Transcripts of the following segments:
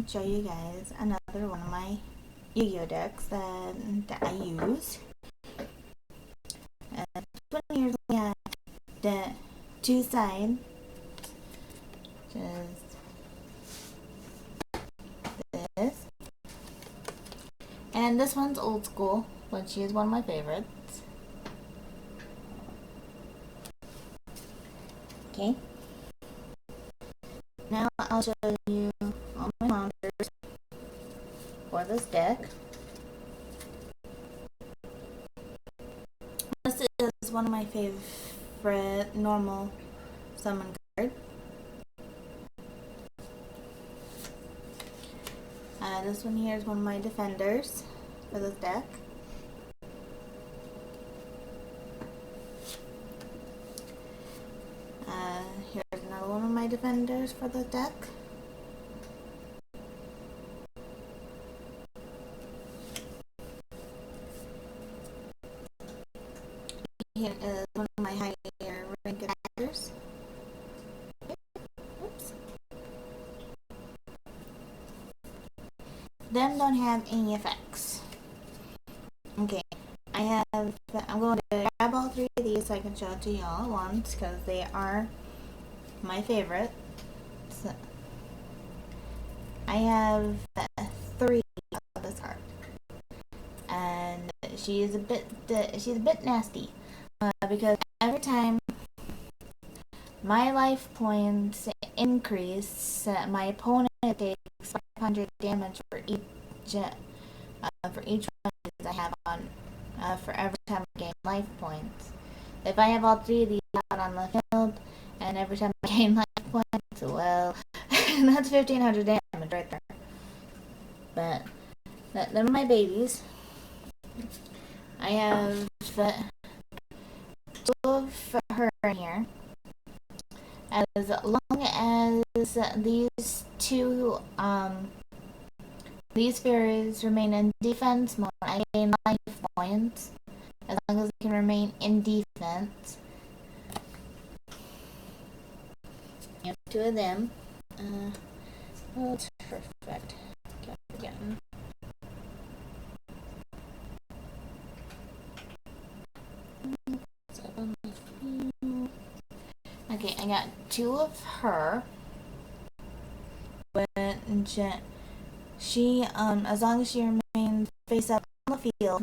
show you guys another one of my Yu-Gi-Oh decks that I use. This one here we have the two sides, which is this, and this one's old school, which is one of my favorites. Okay. Now I'll show you all my monsters for this deck. This is one of my favorite normal summon cards. This one here is one of my defenders for this deck. Here's another one of my defenders for the deck. Here is one of my higher ranked attackers. Oops. Them don't have any effects. Okay, I'm going to grab all three of these so I can show it to y'all at once because they are my favorite. So, I have three of this card, and she's a bit nasty because every time my life points increase, my opponent takes 500 damage for each one I have on for every time I gain life points. If I have all three of these out on the field, and every time I gain life points, well, that's 1,500 damage right there. But they're my babies. I have two of her in here. As long as these fairies remain in defense mode, I gain life points. As long as they can remain in defense. I have two of them. Oh, it's perfect. Again. Okay, I got two of her. But she, as long as she remains face up on the field,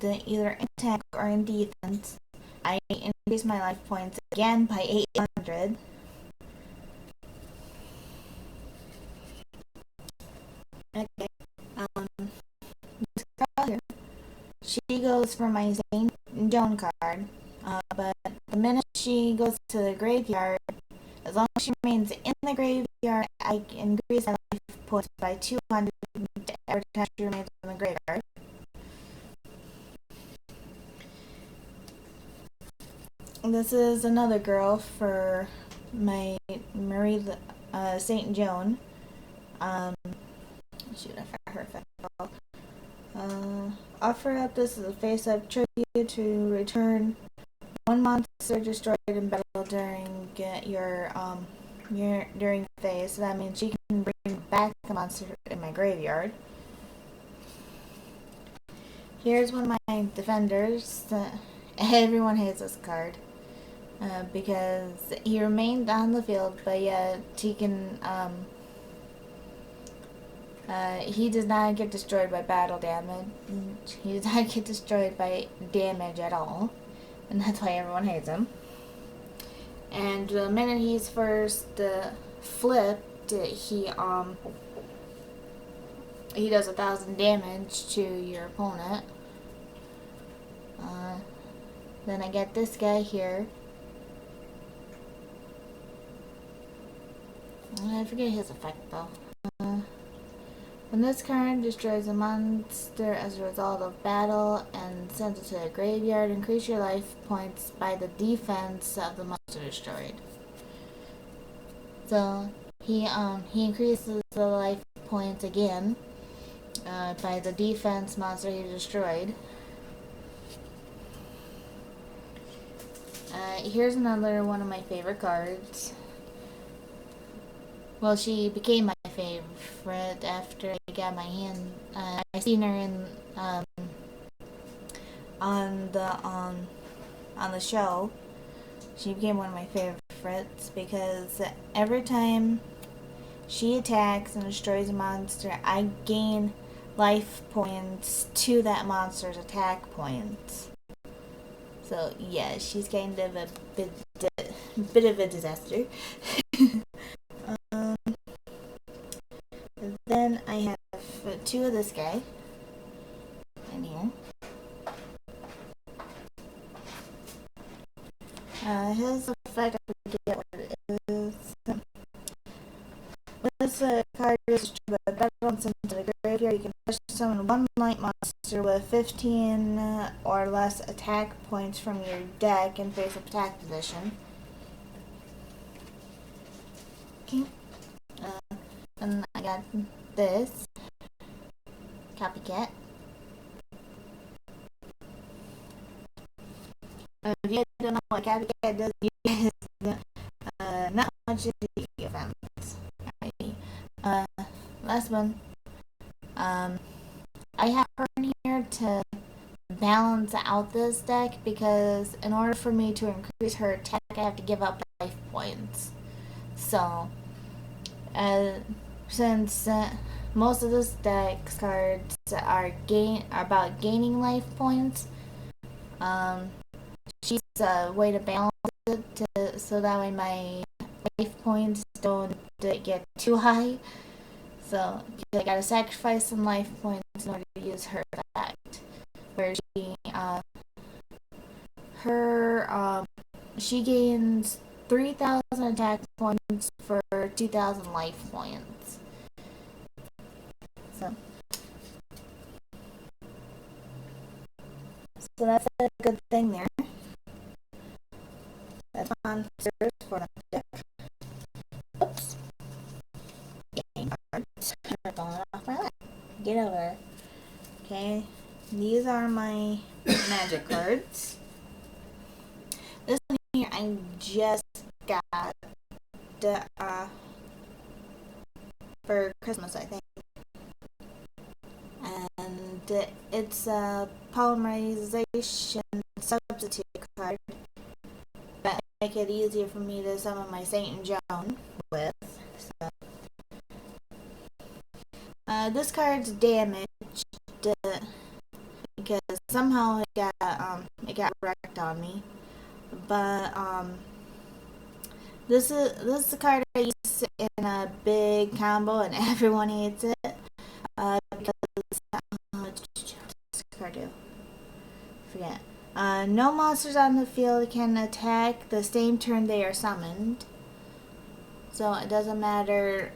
either in attack or in defense, I increase my life points again by 800. Okay, this girl here, she goes for my St. Joan card, but the minute she goes to the graveyard, as long as she remains in the graveyard, I increase my life points by 200 every time she remains in the graveyard. This is another girl for my Marie St. Joan. Shoot, I forgot her effect. Offer up this as a face-up tribute to return one monster destroyed in battle during during phase. So that means she can bring back a monster in my graveyard. Here's one of my defenders. Everyone hates this card because he remained on the field, but yet he can. He does not get destroyed by battle damage. He does not get destroyed by damage at all, and that's why everyone hates him. And the minute he's first flipped, he does 1,000 damage to your opponent. Then I get this guy here. I forget his effect though. When this card destroys a monster as a result of battle and sends it to the graveyard, increase your life points by the defense of the monster destroyed. So he increases the life points again by the defense monster he destroyed. Here's another one of my favorite cards. Well, she became my favorite after I got my hand. I seen her in on the show. She became one of my favorites because every time she attacks and destroys a monster, I gain life points to that monster's attack points. So yeah, she's kind of a bit of a disaster. um, then I have two of this guy in here. His effect, I forget what it is. When this card is destroyed by battle and sent to the graveyard, you can summon one light monster with 15 or less attack points from your deck in face-up attack position. Okay. And I got this copycat. If you don't know what copycat does, you guys not much of the events. Last one. I have her in here to balance out this deck because in order for me to increase her attack, I have to give up life points. So, since most of this deck's cards are about gaining life points, she's a way to balance it so that way my life points don't get too high. So I gotta sacrifice some life points in order to use her effect. Where she gains 3,000 attack points for 2,000 life points. So that's a good thing there. That's monsters for the deck. Oops. Game cards are falling off my lap. Get over. Okay. These are my magic cards. This one here I just got for Christmas, I think. And it's a polymerization substitute card that make it easier for me to summon my Saint and Joan with. So, this card's damaged because somehow it got wrecked on me. But this is the card I use in a big combo and everyone hates it. Because what's this card do? Forget. No monsters on the field can attack the same turn they are summoned. So it doesn't matter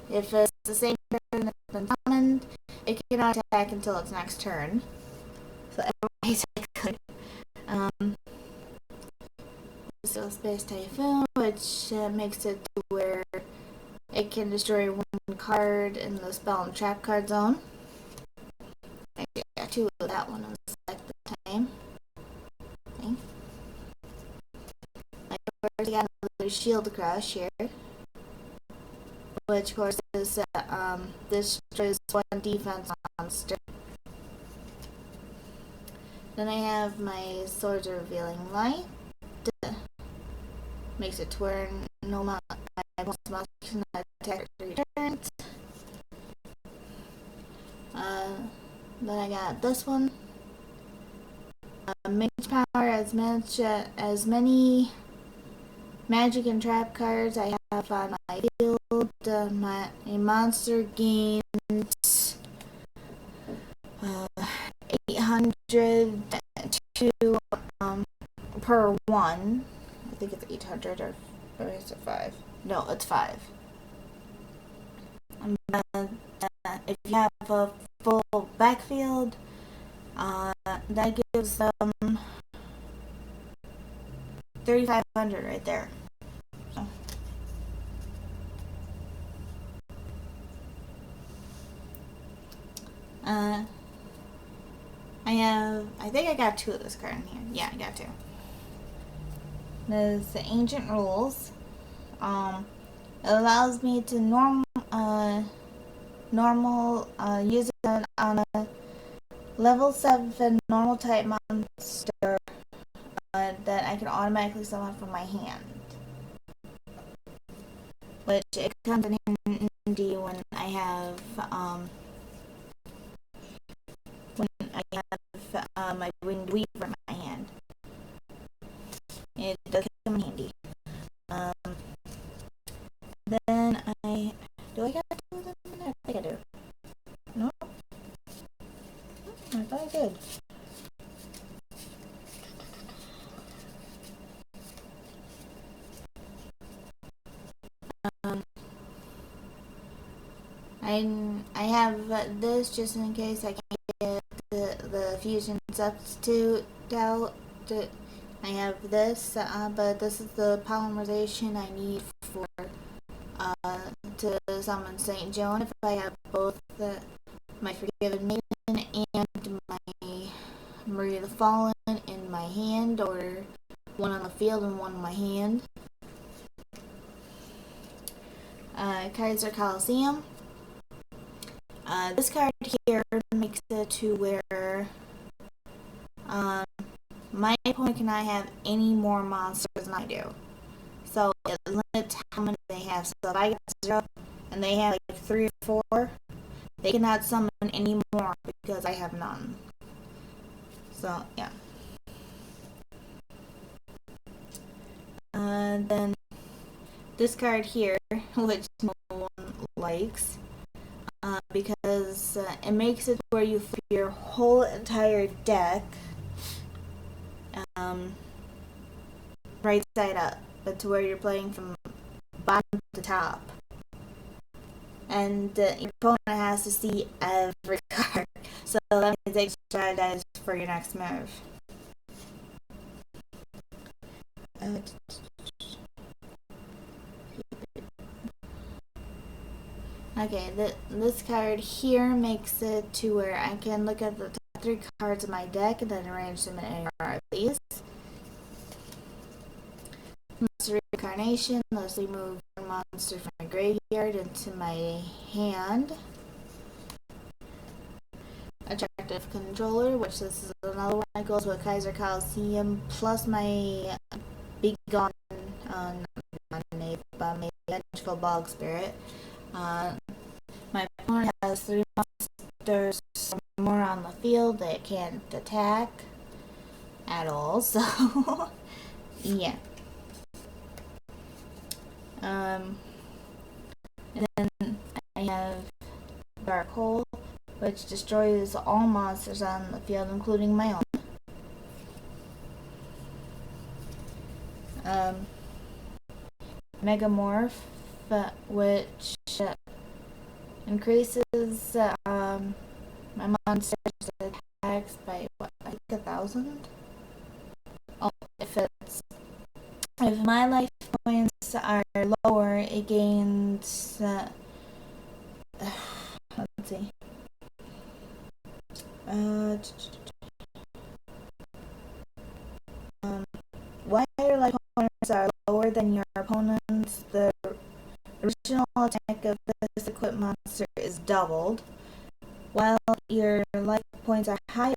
if it's the same turn that's been summoned, it cannot attack until its next turn. So everybody's good. So Space Typhoon, which makes it to where it can destroy one card in the spell and trap card zone. I got two of that one on select the time. Okay. I got another Shield Crush here, which of course is this destroys one defense monster. Then I have my Swords of Revealing Light. Makes it to where no monster can attack or returns. Then I got this one. Mage Power, as many magic and trap cards I have on my field. A monster gains 800 to per one. I think it's 800 or is it 5? No, it's 5. If you have a full backfield, that gives them 3,500 right there. So. I think I got 2 of this card in here. Yeah, I got 2. There's the Ancient Rules. It allows me to use it on a level 7 normal type monster that I can automatically summon from my hand. Which it comes in handy when I have my Winged Weaver in my hand. It does come in handy. Then do I gotta do them? I think I do. No? I thought I did. I have this just in case I can't get the fusion substitute out. I have this, but this is the polymerization I need for to summon Saint Joan. If I have both my Forgiven Maiden and my Maria the Fallen in my hand, or one on the field and one in my hand. Kaiser Coliseum. This card here makes it to where my opponent cannot have any more monsters than I do. So it limits how many they have. So if I get 0 and they have like 3 or 4, they cannot summon any more because I have none. So yeah. Then this card here, which no one likes, because it makes it where you flip your whole entire deck right side up, but to where you're playing from bottom to top. And your opponent has to see every card. So that means they strategize for your next move. Okay, this card here makes it to where I can look at the top 3 cards of my deck and then arrange them in any order of these. Monster Reincarnation lets me move one monster from my graveyard into my hand. Attractive Controller, which this is another one that goes with Kaiser Coliseum, plus my Be Gone, my Vengeful Bog Spirit. My opponent has 3 monsters more on the field that can't attack at all, so yeah. And then I have Dark Hole, which destroys all monsters on the field, including my own. Megamorph, which increases my monster's attacks by what, like 1,000? Oh, if my life points are lower, it gains let's see. While your life points are lower than your opponent's, the original attack of this equipped monster is doubled. While your life points are higher,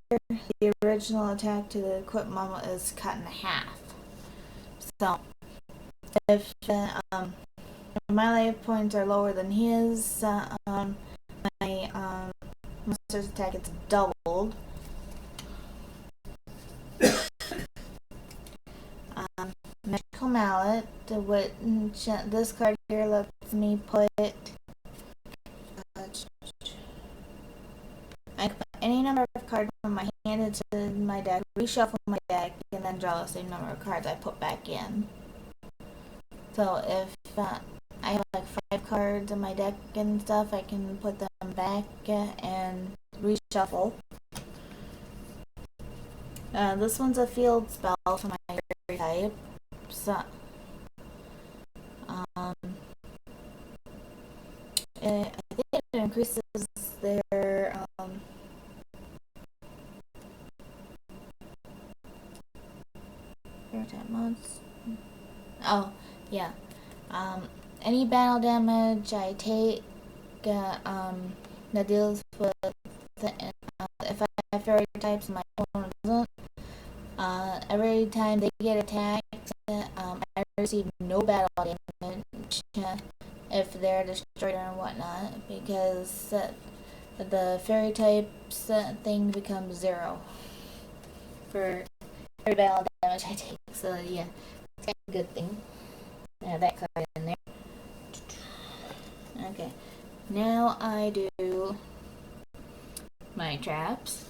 the original attack to the equipped monster is cut in half. So, if my life points are lower than his, my monster's attack is doubled. Magical Mallet, which this card here lets me put I can put any number of cards from my hand into my deck, reshuffle my deck, and then draw the same number of cards I put back in. So if I have like 5 cards in my deck and stuff, I can put them back and reshuffle. This one's a field spell for my type. So, I think it increases their months. Oh, yeah. Any battle damage I take that deals with if I have fairy types and my opponent doesn't, every time they get attacked, I receive no battle damage if they're destroyed or whatnot, because the fairy types thing becomes 0 for every battle damage I take. So yeah, it's kind of a good thing. That card in there. Okay, now I do my traps,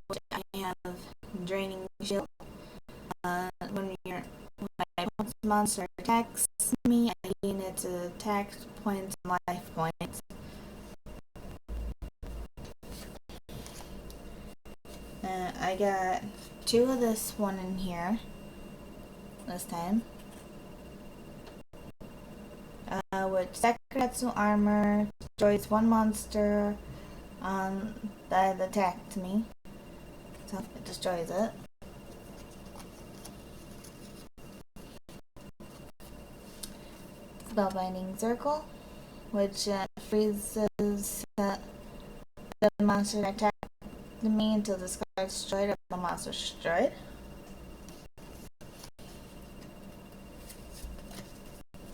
which I have draining shield. When my monster attacks me, I gain its attack points and life points. I got 2 of this one in here this time. Which Sakuretsu armor destroys 1 monster that attacked me. So it destroys it. Spellbinding Circle, which freezes the monster that attacked me until the card is destroyed or the monster is destroyed.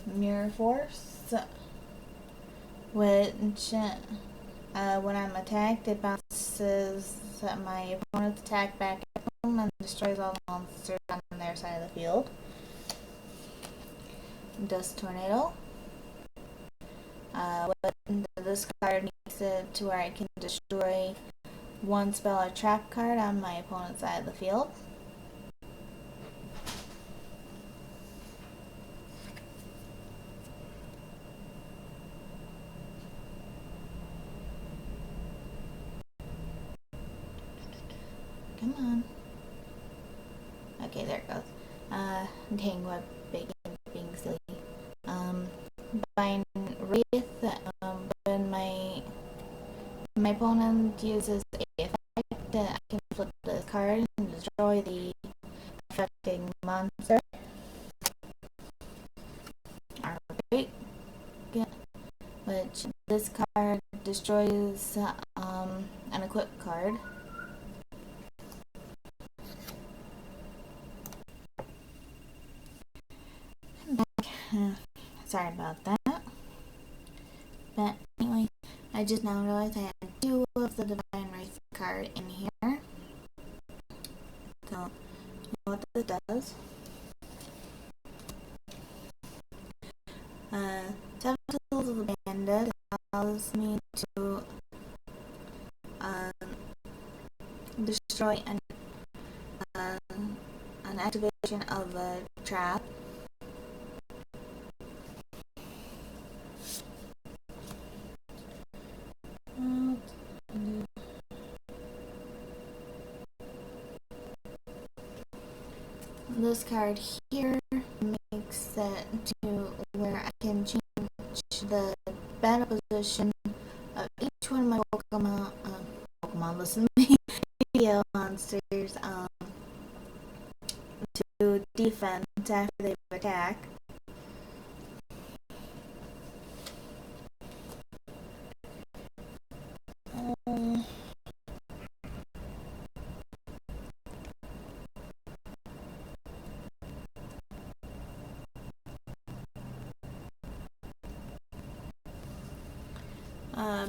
Mirror Force, which when I'm attacked, it bounces my opponent's attack back at them and destroys all the monsters on their side of the field. Dust Tornado. This card makes it to where I can destroy 1 spell or trap card on my opponent's side of the field. Come on. Okay, there it goes. Dang, what being silly. Bind Wraith, when my opponent uses a effect, I can flip this card and destroy the affecting monster. Alright, which this card destroys an equipped card. Sorry about that. But anyway, I just now realized I had 2 of the Divine Wraith card in here. So, you know what this does? 7 Tools of the Bandit allows me to destroy an activation of a trap. This card here makes it to where I can change the battle position of each one of my Pokemon, listen to me, yugioh monsters, to defense after they attack.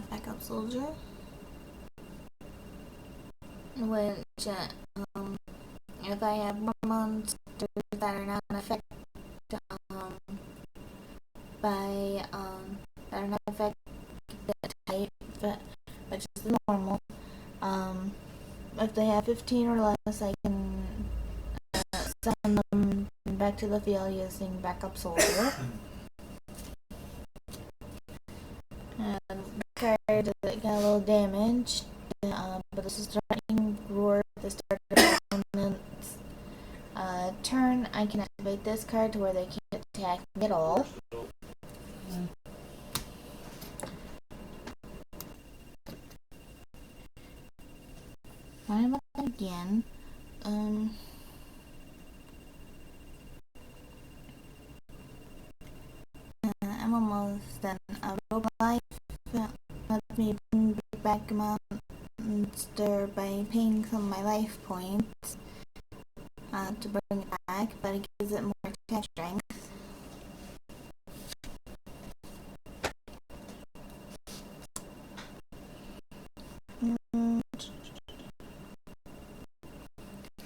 Backup Soldier, which if I have more monsters that are not affected by that are not affected type, which is the normal. If they have 15 or less, I can send them back to the field using Backup Soldier. The card got a little damaged, but this is threatening roar at the start of the opponent's turn. I can activate this card to where they can't attack me at all. Fine about that again. I'm almost done. Rogue Life let me bring back monster by paying some of my life points to bring it back, but it gives it more attack strength.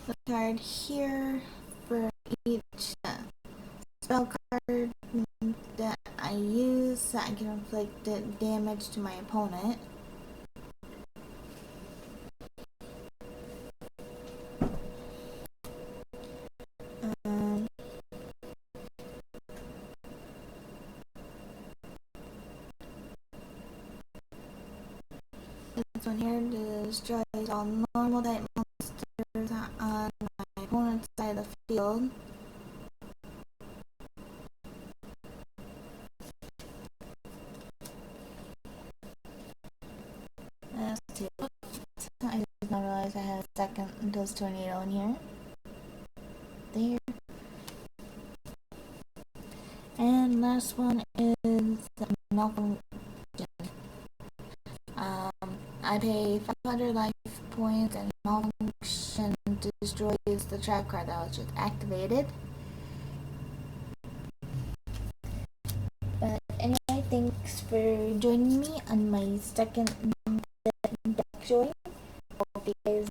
The card here for each spell card that I use, I can inflict damage to my opponent. This one here destroys all normal type monsters on my opponent's side of the field. That's two. I did not realize I had a second dose tornado in here. There. And last one is Malfunction. I pay 500 life points and Malfunction destroys the trap card that was just activated. But anyway, thanks for joining me on my second deck join. Hope you guys